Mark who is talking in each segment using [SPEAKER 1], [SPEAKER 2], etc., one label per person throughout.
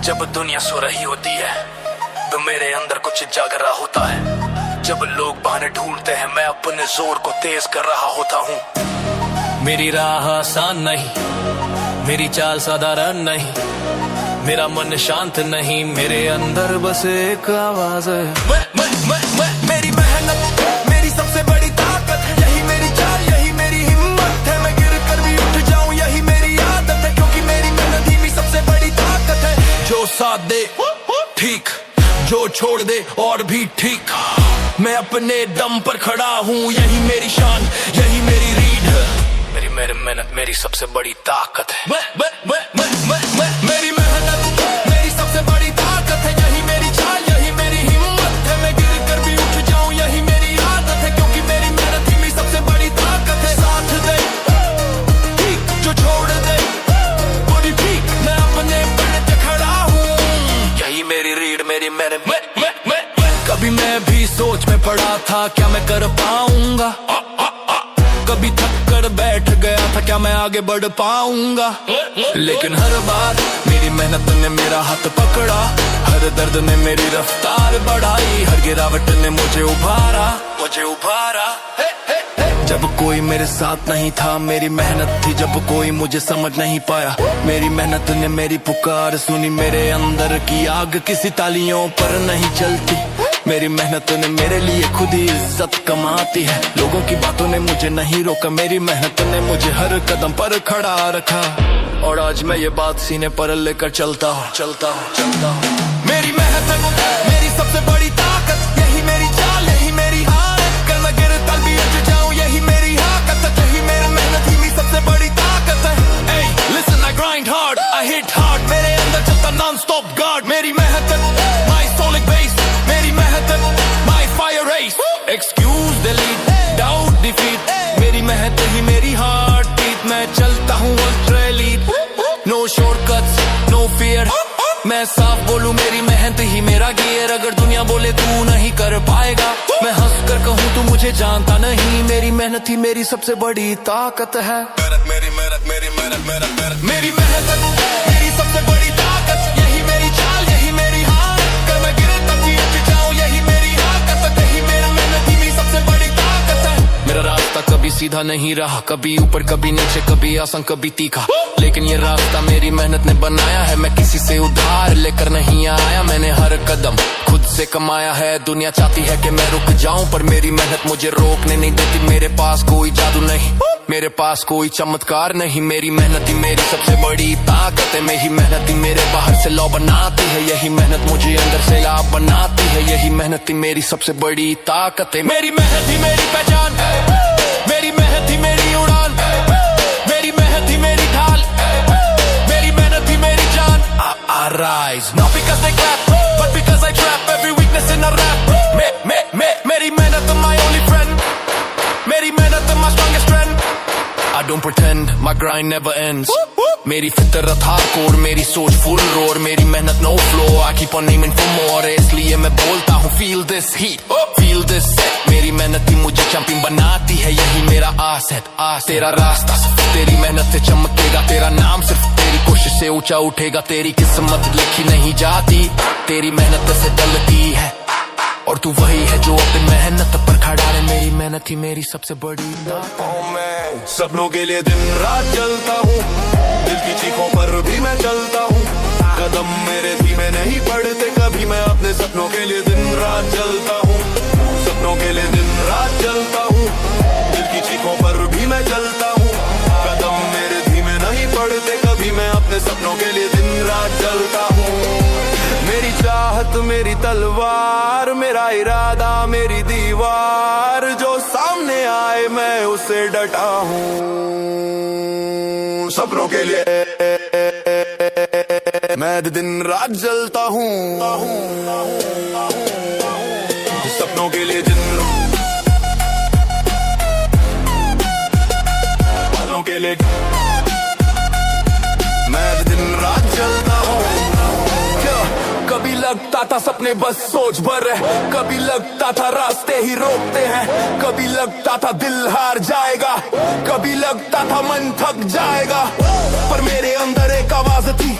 [SPEAKER 1] जब दुनिया सो रही होती है तो मेरे अंदर कुछ जाग रहा होता है। जब लोग बहाने ढूंढते हैं मैं अपने जोर को तेज कर रहा होता हूँ। मेरी राह आसान नहीं, मेरी चाल साधारण नहीं, मेरा मन शांत नहीं, मेरे अंदर बस एक आवाज है। मेरी मेहनत मेरी सबसे बड़ी ताकत है, यही मेरी चाल यही मेरी हिम्मत है। मैं गिर कर भी उठ जाऊं यही मेरी आदत है, क्योंकि मेरी मेहनत ही मेरी सबसे बड़ी ताकत है। जो साथ दे ठीक, जो छोड़ दे और भी ठीक, मैं अपने दम पर खड़ा हूँ, यही मेरी शान यही मेरी रीढ़। मेरी मेहनत मेरी सबसे बड़ी ताकत है। मेरी मेहनत मेरी सबसे बड़ी ताकत है, यही मेरी चाल यही मेरी हिम्मत है। मैं गिर कर भी उठ जाऊं यही मेरी आदत है, क्योंकि मेरी मेहनत ही मेरी सबसे बड़ी ताकत है। साथ दे ठीक, जो छोड़ दे वो भी ठीक, मैं अपने पैर पे खड़ा हूँ, यही मेरी रीढ़ मेरी मेहनत। कभी मैं भी सोच में पड़ा था क्या मैं कर पाऊंगा, कभी थक कर बैठ गया था क्या मैं आगे बढ़ पाऊंगा। लेकिन हर बार मेरी मेहनत ने मेरा हाथ पकड़ा, हर दर्द ने मेरी रफ्तार बढ़ाई, हर गिरावट ने मुझे उभारा। जब कोई मेरे साथ नहीं था मेरी मेहनत थी, जब कोई मुझे समझ नहीं पाया मेरी मेहनत ने मेरी पुकार सुनी। मेरे अंदर की आग किसी तालियों पर नहीं चलती, मेरी मेहनत ने मेरे लिए खुद ही इज्जत कमाती है। लोगों की बातों ने मुझे नहीं रोका, मेरी मेहनत ने मुझे हर कदम पर खड़ा रखा, और आज मैं ये बात सीने पर लेकर चलता हूँ। मेरी मेहनत मेरी सबसे बड़ी ताकत, यही मेरी चाल यही मेरी हार, कर मैं गिर तल भी उठ जाऊं यही मेरी ताकत, यही मेरी मेहनत ही मेरी सबसे बड़ी ताकत है। Hey, listen, I grind hard, I hit hard, मेरे अंदर चलता non-stop guard। मेरी मेहनत my solid base, मेरी मेहनत my fire race, excuse delete doubt defeat, मेरी मेहनत ही मेरी heart beat। मैं चलता हूँ ultra elite, no shortcuts no fear, मैं साफ बोलूं मेरी मेहनत ही मेरा गियर। अगर दुनिया बोले तू नहीं कर पाएगा, मैं हंस कर कहूँ तू मुझे जानता नहीं, मेरी मेहनत ही मेरी सबसे बड़ी ताकत है। मेरी मेहनत मेरी सबसे बड़ी ताकत, यही मेरी चाल यही मेरी हार, कर मैं गिरे तब भी उठ जाऊं यही मेरी ताकत, यही मेरी मेहनत ही मेरी सबसे बड़ी ताकत है। मेरा रास्ता कभी सीधा नहीं रहा, कभी ऊपर कभी नीचे, कभी आसान कभी तीखा, लेकिन ये रास्ता मेरी मेहनत ने बनाया है। मैं किसी से उधार लेकर नहीं आया, मैंने हर कदम खुद से कमाया है। दुनिया चाहती है कि मैं रुक जाऊं, पर मेरी मेहनत मुझे रोकने नहीं देती। मेरे पास कोई जादू नहीं, मेरे पास कोई चमत्कार नहीं, मेरी मेहनत ही मेरी सबसे बड़ी ताकत है। मेरी मेहनत ही मेरे बाहर से लौ बनाती है, यही मेहनत मुझे अंदर से लाभ बनाती है, यही मेहनत ही मेरी सबसे बड़ी ताकत है। मेरी मेहनत ही मेरी पहचान, मेरी मेहनत ही मेरी उड़ान, मेरी मेहनत ही मेरी ढाल, मेरी मेहनत ही मेरी जान। I rise not because they clap, but because I trap every weakness in a rap। मेरी मेहनत my only friend, मेरी मेहनत my strongest friend। I don't pretend, my grind never ends। मेरी फितरत हार्डकोर, मेरी सोच फुल रोर, मेरी मेहनत no flow, I keep on aiming for more, इसलिए मैं बोलता हूँ feel this heat, feel this set। मेरी मेहनत ही मुझे चैंपियन बनाती है, यही मेरा आसेट। तेरा रास्ता सिर्फ तेरी मेहनत से चमकेगा, तेरा नाम सिर्फ तेरी कोशिश से ऊंचा उठेगा, तेरी किस्मत लिखी नहीं जाती, तेरी मेहनत से डलती है, और तू वही है जो अपनी मेहनत पर खड़ा है। मेरी मेहनत ही मेरी सबसे बड़ी ताकत। मैं सपनों के लिए दिन रात चलता हूँ, दिल की चीखों पर भी मैं चलता हूँ, कदम मेरे धीमे नहीं पड़ते कभी, मैं अपने सपनों के लिए दिन रात चलता हूँ, सपनों के लिए दिन रात चलता हूँ, दिल की चीखों पर भी मैं चलता हूँ, कदम मेरे धीमे नहीं पड़ते कभी, मैं अपने सपनों के लिए दिन रात चलता हूँ। मेरी चाहत मेरी तलवार, मेरा इरादा मेरी दीवार, जो सामने आए मैं उसे डटा हूँ, सपनों के लिए मैं दिन रात जलता हूँ, सपनों के लिए दिन सपनों के लिए मैं दिन रात जलता हूँ। कभी लगता था सपने बस सोच भर है, कभी लगता था रास्ते ही रोकते हैं, कभी लगता था दिल हार जाएगा, कभी लगता था मन थक जाएगा, पर मेरे अंदर एक आवाज थी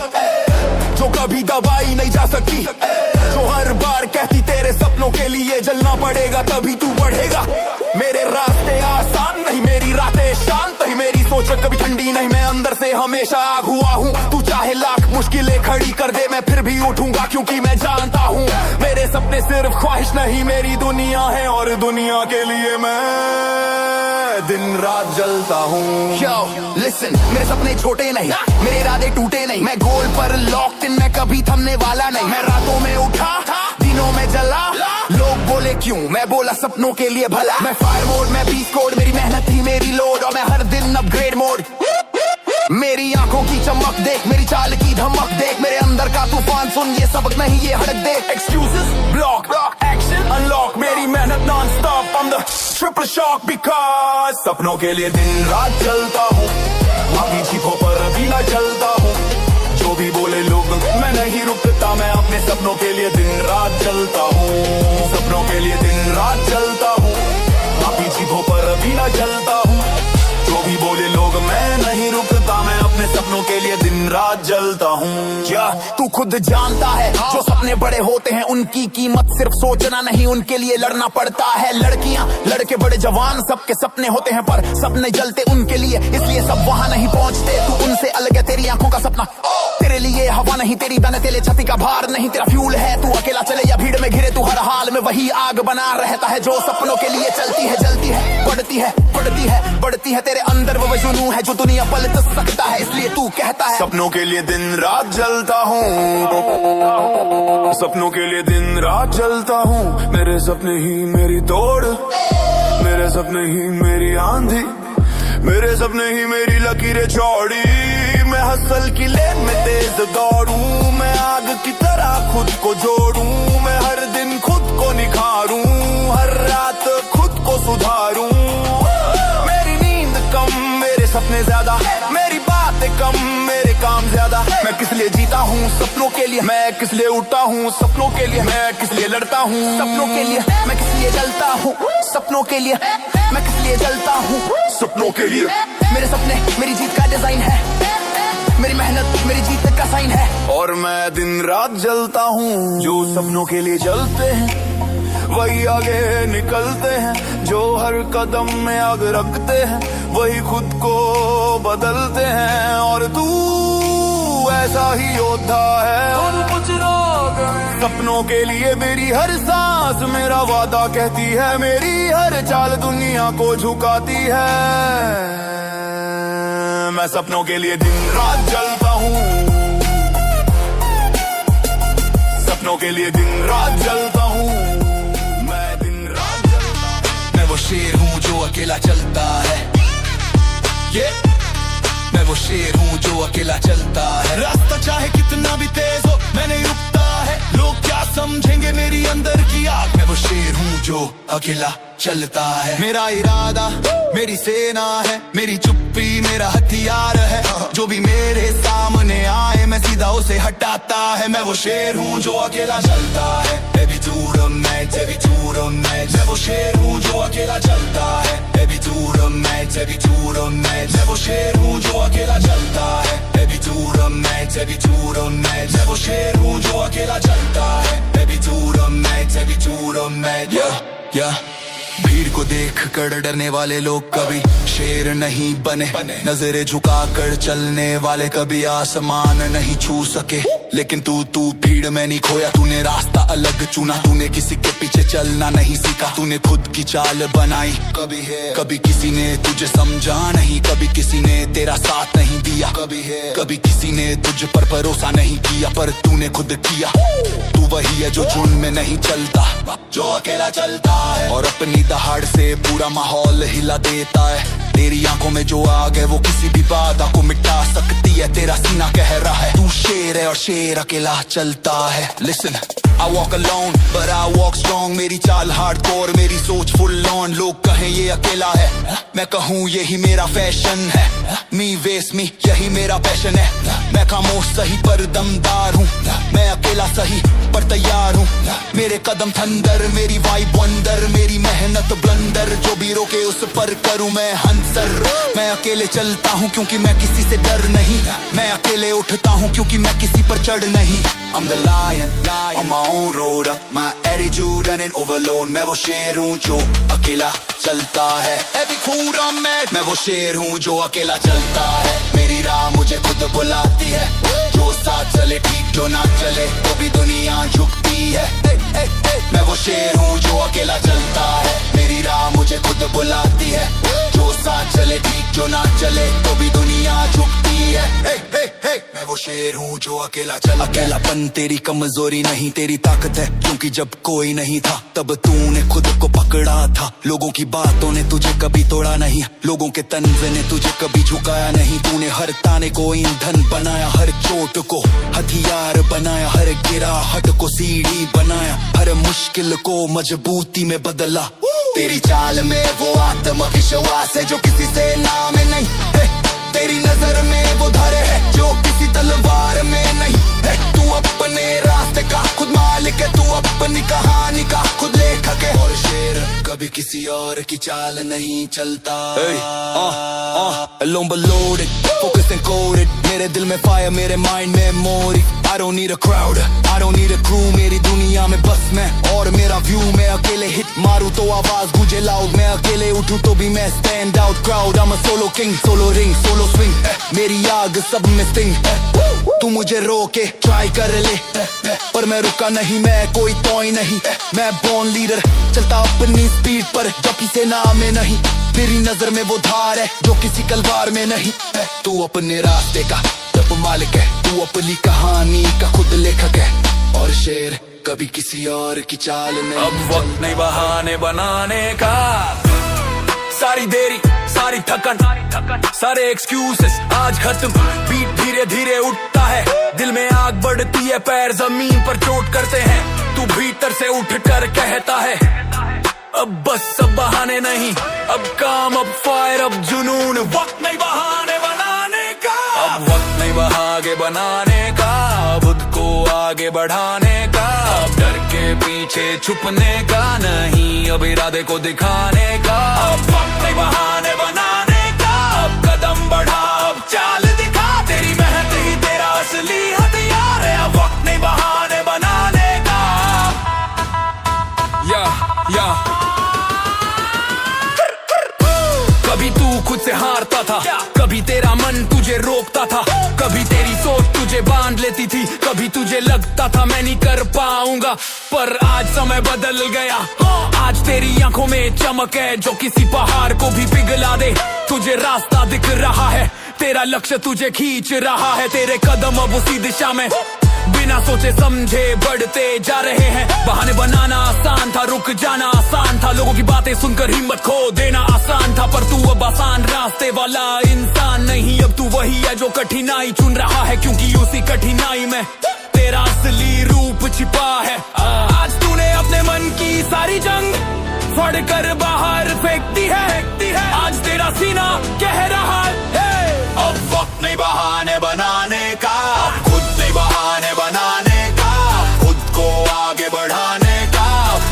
[SPEAKER 1] जो जो कभी दबाई नहीं जा सकती, जो हर बार कहती तेरे सपनों के लिए जलना पड़ेगा तभी तू बढ़ेगा। मेरे रास्ते आसान नहीं, मेरी रातें शांत नहीं, मेरी सोच कभी ठंडी नहीं, मैं अंदर से हमेशा आग हुआ हूँ। तू चाहे लाख मुश्किलें खड़ी कर दे, मैं फिर भी उठूंगा क्योंकि मैं जानता हूँ मेरे सपने सिर्फ ख्वाहिश नहीं, मेरी दुनिया है और दुनिया के लिए मैं दिन रात जलता हूँ। Yo, listen, मेरे सपने छोटे नहीं, मेरे इरादे टूटे नहीं, मैं गोल पर लॉक्ड इन, मैं कभी थमने वाला नहीं। मैं रातों में उठा, दिनों में जला, लोग बोले क्यों, मैं बोला सपनों के लिए भला। मैं फायर मोड, मैं बीस कोड, मेरी मेहनत ही मेरी लोड, और मैं हर दिन अपग्रेड मोड। मेरी आंखों की चमक देख, मेरी चाल की धमक देख, मेरे अंदर का तूफान सुन, ये सबक नहीं ये हड़क देख। एक्सक्यूजेस ब्लॉक, एक्शन अनलॉक, मेरी मेहनत non stop, I'm the triple shock because सपनों के लिए दिन रात चलता हूँ, अभी चीखों पर अभी ना चलता हूँ। जो भी बोले लोग मैं नहीं रुकता, मैं अपने सपनों के लिए दिन रात चलता हूँ, सपनों के लिए दिन रात चलता हूँ, अभी चीखों पर अभी ना चलता हूँ। जो भी बोले लोग मैं नहीं रुकता, मैं अपने सपनों के लिए दिन रात जलता हूँ। क्या तू खुद जानता है जो सपने बड़े होते हैं उनकी कीमत सिर्फ सोचना नहीं, उनके लिए लड़ना पड़ता है। लड़कियां लड़के बड़े जवान सबके सपने होते हैं, पर सपने जलते उनके लिए, इसलिए सब वहां नहीं पहुंचते। तू उनसे अलग है, तेरी आंखों का सपना तेरे लिए हवा नहीं, तेरी दाने तेरे छाती का भार नहीं, तेरा फ्यूल है। तू अकेला चले या भीड़ में घिरे, तू हर हाल में वही आग बना रहता है जो सपनों के लिए चलती है, जलती है, बढ़ती है, बढ़ती है, बढ़ती है। तेरे अंदर वो जुनून है जो दुनिया पलट सकता है, इसलिए तू कहता है सपनों के लिए दिन रात जलता हूँ, सपनों के लिए दिन रात जलता हूँ। मेरे सपने ही मेरी तोड़, मेरे सपने ही मेरी आंधी, मेरे सपने ही मेरी लकीरें चौड़ी। मैं हसल की लेन में तेज दौड़ूं, मैं आग की तरह खुद को जोड़ूं, मैं हर दिन खुद को निखारूं, हर रात खुद को सुधारूं। मेरी नींद कम, मेरे सपने ज्यादा, मेरी बातें कम, मेरे काम ज्यादा। मैं किस लिए जीता हूँ सपनों के लिए, मैं किस लिए उठता हूँ सपनों के लिए, मैं किस लिए लड़ता हूँ सपनों के लिए, मैं किस लिए जलता हूँ सपनों के लिए, मैं किस लिए जलता हूँ सपनों के लिए। मेरे सपने मेरी जीत का डिजाइन है, मेरी मेहनत मेरी जीत का साइन है, और मैं दिन रात जलता हूँ। जो सपनों के लिए जलते हैं वही आगे निकलते हैं, जो हर कदम में आग रखते हैं वही खुद को बदलते हैं। और तू ऐसा ही योद्धा है, और कुछ लोग सपनों के लिए मेरी हर सांस मेरा वादा कहती है, मेरी हर चाल दुनिया को झुकाती है। मैं सपनों के लिए दिन रात जलता हूँ, सपनों के लिए दिन रात जलता हूँ, मैं दिन रात जलता हूँ। मैं वो शेर हूँ जो अकेला चलता है, मैं वो शेर हूँ जो अकेला चलता है। रास्ता चाहे कितना भी तेज हो मैं नहीं रुकता है, लोग क्या समझेंगे मेरी अंदर की आग। मैं वो शेर हूँ जो अकेला चलता है, मेरा इरादा मेरी सेना है, मेरी चुप्पी मेरा हथियार है। जो भी मेरे सामने आए मैं सीधा उसे हटाता है। मैं वो शेर हूँ जो अकेला चलता है, baby do the match, baby do the match। मैं वो शेर हूँ जो अकेला चलता है, baby do the match, baby do the match। मैं वो शेर हूँ जो अकेला चलता है, baby do the match, baby do the match। मैं वो शेर हूँ जो अकेला चलता है, baby do the match, baby do the match। yeah। भीड़ को देख कर डरने वाले लोग कभी शेर नहीं बने, नजरें झुका कर चलने वाले कभी आसमान नहीं छू सके। लेकिन तू भीड़ में नहीं खोया, तूने रास्ता अलग चुना, तूने किसी के पीछे चलना नहीं सीखा, तूने खुद की चाल बनाई। कभी किसी ने तुझे समझा नहीं, कभी किसी ने तेरा साथ नहीं दिया, कभी किसी ने तुझ पर भरोसा नहीं किया, पर तूने खुद किया। तू वही है जो झुंड में नहीं चलता, जो अकेला चलता है, और अपनी दहाड़ से पूरा माहौल हिला देता है। तेरी आंखों में जो आग है वो किसी भी बाधा को मिटा सकती है, तेरा सीना कह रहा है तू शेर है और शेर अकेला चलता है। Listen
[SPEAKER 2] I walk alone but I walk strong, मेरी चाल hardcore, मेरी सोच full on। लोग कहें ये अकेला है, मैं कहूँ यही मेरा फैशन है। Me waste me, यही मेरा पैशन है। मैं खामोश सही पर दमदार हूँ, मैं अकेला सही पर तैयार हूँ। मेरे कदम थंडर, मेरी वाइब वंडर, मेरी मेहनत ब्लंडर, जो भी रोके उस पर करूँ मैं हंसर। मैं अकेले चलता हूँ क्योंकि मैं किसी से डर नहीं, मैं अकेले उठता हूँ क्योंकि मैं किसी पर चढ़ नहीं। I'm the lion, on my own road, my attitude running overload। मैं वो शेर हूँ जो अकेला चलता है, every cool I'm mad। मैं वो शेर हूँ जो अकेला चलता है, मेरी राह मुझे खुद बुलाती है। जो साथ चले ठीक, जो ना चले तो भी दुनिया झुकती है। मैं वो शेर हूँ जो अकेला चलता है, मेरी राह मुझे खुद बुलाती है। जो साथ चले ठीक, जो ना चले तो भी दुनिया झुकती है। मैं वो शेर हूँ जो अकेला चलता है। अकेलापन तेरी कमजोरी नहीं, तेरी ताकत है, क्योंकि जब कोई नहीं था तब तूने खुद को पकड़ा था। लोगों की बातों ने तुझे कभी तोड़ा नहीं, लोगों के तंज़ ने तुझे कभी झुकाया नहीं। तूने हर ताने को ईंधन बनाया, हर चोट को हथियार बनाया, हर गिराहट को सीढ़ी बनाया, हर मुश्किल को मजबूती में बदला। तेरी चाल में वो आत्मविश्वास है जो किसी से नाम नहीं है। तेरी नजर में वो धैर्य है जो किसी तलवार में नहीं है। तू अपने रास्ते का खुद मालिक है, तू अपनी कहानी का खुद लेखक है। और शेर कभी किसी और की चाल नहीं चलता। Alone but loaded, focused and coded, मेरे दिल में फायर, मेरे माइंड में मोरी। I don't need a crowd, I don't need a crew, मेरी दुनिया में बस मैं और मेरा व्यू। मैं अकेले हिट मारूं तो आवाज गूंजे लाउड, मैं अकेले उठूं तो भी मैं stand out crowd. I'm a solo king, solo ring, solo swing, मेरी आग सब में स्टिंग। तू मुझे रोके ट्राई कर ले पर मैं रुका नहीं, मैं कोई टॉय नहीं। मैं बॉर्न लीडर, चलता अपनी स्पीड पर जो किसी नाम में नहीं। तेरी नजर में वो धार है जो किसी तलवार में नहीं। तू अपने रास्ते का तब मालिक है, तू अपनी कहानी का खुद लेखक है। और शेर कभी किसी और की चाल नहीं।
[SPEAKER 1] अब वक्त नहीं बहाने बनाने का, सारी देरी सारी थकन सारे एक्सक्यूजेस आज खत्म। बीट धीरे धीरे उठता है, दिल में आग बढ़ती है, पैर जमीन पर चोट करते हैं। तू भीतर से उठकर कहता है अब बस, सब बहाने नहीं, अब काम, अब फायर, अब जुनून। वक्त नहीं बहाने बनाने का, अब वक्त नहीं बहागे बनाने का, खुद को आगे बढ़ाने का। अब डर के पीछे छुपने का नहीं, अब इरादे को दिखाने का। अब वक्त नहीं बहाने बनाने का, अब कदम बढ़ा, अब चाल दिखा। तेरी मेहनत ही तेरा असली हथियार है। अब वक्त नहीं बहाने बनाने का। या कभी तू खुद से हारता था, कभी तेरा मन तुझे रोकता था, कभी तेरी सोच तुझे बांध लेती थी, कभी तुझे लगता था मैं नहीं कर पाऊंगा। पर आज समय बदल गया, आज तेरी आंखों में चमक है जो किसी पहाड़ को भी पिघला दे। तुझे रास्ता दिख रहा है, तेरा लक्ष्य तुझे खींच रहा है। तेरे कदम अब उसी दिशा में बिना सोचे समझे बढ़ते जा रहे हैं। बहाने बनाना आसान था, रुक जाना आसान था, लोगों की बातें सुनकर हिम्मत खो देना आसान था। पर तू अब आसान रास्ते वाला इंसान नहीं, अब तू वही है जो कठिनाई चुन रहा है, क्योंकि उसी कठिनाई में तेरा असली रूप छिपा है। आज तूने अपने मन की सारी जंग फड़ कर बाहर फेंक दी है, आज तेरा सीना कह रहा है अब वक्त नहीं बहाने बनाने का, खुद नहीं बहाने बनाने का, खुद को आगे बढ़ाने का।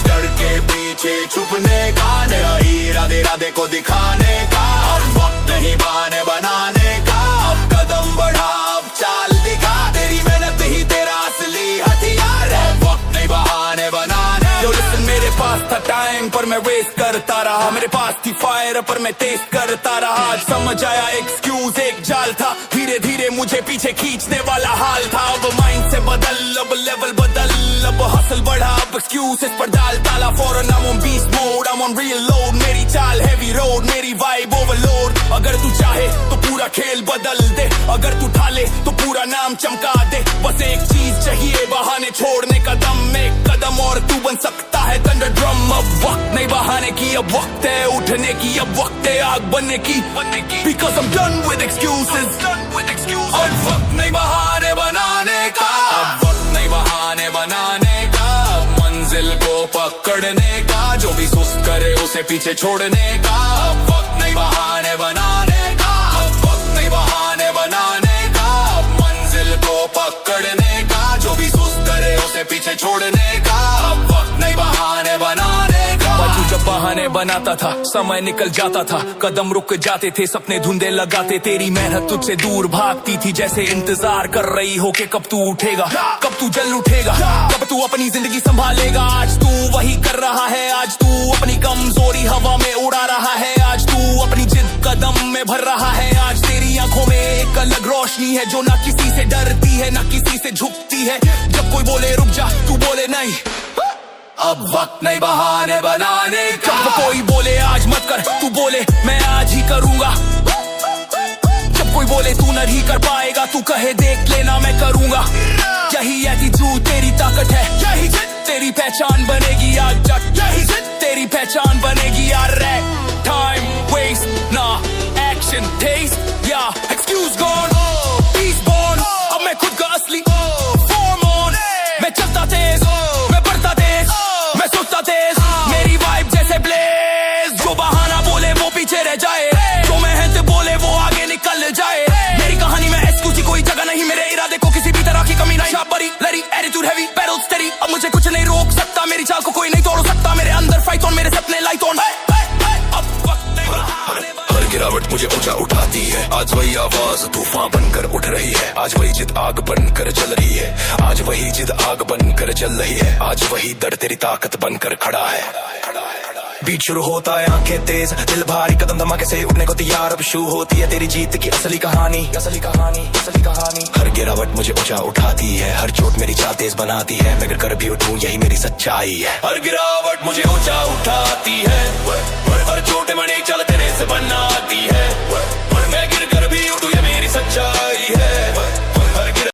[SPEAKER 1] डर के पीछे छुपने का नहीं, इरादे को दिखाने का। अब वक्त नहीं बहाने बनाने का, अब कदम बढ़ा, अब चाल दिखा। तेरी मेहनत ही तेरा असली हथियार है। वक्त नहीं बहाने बनाने। मेरे पास था टाइम पर मैं वेस्ट करता रहा, मेरे पास थी फायर पर मैं टेस्ट करता रहा। आज समझ आया एक्सक्यूज एक जाल था, धीरे धीरे मुझे पीछे खींचने वाला हाल था। अब माइंड से बदल, अब लेवल बदल, अब हसल बढ़ा, अब एक्सक्यूजेस पर डाल ताला। फौरन I'm on beast mode, I'm on real load, मेरी चाल heavy road, मेरी vibe overload। अगर तू चाहे तो पूरा खेल बदल दे, अगर तू ठाले तो पूरा नाम चमका दे। बस एक चीज चाहिए, बहाने छोड़ने का दम, एक कदम और तू बन सकता है थंडर ड्रम। अब वक्त नहीं बहाने की, अब वक्त है उठने की, अब वक्त है आग बनने की। Because I'm done with excuses, अब वक्त नहीं बहाने बनाने का, अब वक्त नहीं बहाने बनाने का। करे उसे पीछे छोड़ने का। अब वक्त नहीं बहाने बनाने का, अब वक्त नहीं बहाने बनाने का, अब मंजिल को पकड़ने का। जो भी सुस्त करे उसे पीछे छोड़ने का, अब वक्त नहीं बहाने बनाने का। बाजू जब बहाने बनाता था समय निकल जाता था, कदम रुक जाते थे सपने धुंधे लगाते। तेरी मेहनत तुझसे दूर भागती थी जैसे इंतजार कर रही हो कि कब तू उठेगा, कब तू जल उठेगा, कब तू अपनी जिंदगी संभालेगा। आज तू वही कर रहा है, आज तू अपनी कमजोरी हवा में उड़ा रहा है, आज तू अपनी जिद कदम में भर रहा है। आज तेरी आंखों में एक अलग रोशनी है जो ना किसी से डरती है ना किसी से झुकती है। जब कोई बोले रुक जा तू बोले नहीं, अब वक्त नहीं बहाने बनाने का। जब कोई बोले आज मत कर तू बोले मैं आज ही करूंगा। जब कोई बोले तू नहीं कर पाएगा तू कहे देख लेना मैं करूंगा। यही एटीट्यूड तेरी ताकत है, यही तेरी पहचान बनेगी। आज जग यही तेरी पहचान बनेगी यार। टाइम वेस्ट ना एक्शन टेस्ट या एक्सक्यूज गॉन, पीस बॉर्न। अब मैं खुद का असली फॉर्म ऑन। मैं चलता तेज, मैं बढ़ता तेज, मैं सोचता तेज, मेरी वाइब जैसे ब्लेज। जो बहाना बोले वो पीछे रह जाए, जो मेहनत बोले वो आगे निकल जाए। मेरी कहानी में एक्सक्यूज की कोई जगह नहीं, मेरे इरादे को किसी भी तरह की कमी नहीं। शाप बड़ी लड़ी एटीट्यूड हैवी पैडल स्टेडी, अब मुझे कुछ नहीं रोक सकता, मेरी चाल को कोई नहीं तोड़ सकता। मेरे अंदर फाइट ऑन, मेरे सपने लाइट ऑन।
[SPEAKER 3] हर गिरावट मुझे ऊंचा उठाती है, आज वही आवाज तूफान बनकर उठ रही है। आज वही जिद आग बनकर जल रही है, आज वही जिद आग बनकर जल रही है। आज वही दर्द तेरी ताकत बनकर खड़ा है। बीट शुरू होता है आंखें तेज, दिल भारी, कदम धमाके से उठने को तैयार। अब शुरू होती है तेरी जीत की असली कहानी, असली कहानी, असली कहानी। हर गिरावट मुझे ऊंचा उठाती है, हर चोट मेरी चाल तेज बनाती है। मैं कर भी उठूं यही मेरी सच्चाई है।
[SPEAKER 1] हर गिरावट मुझे ऊंचा उठाती है, हर चोट मेरी चाल तेरे से बनाती है।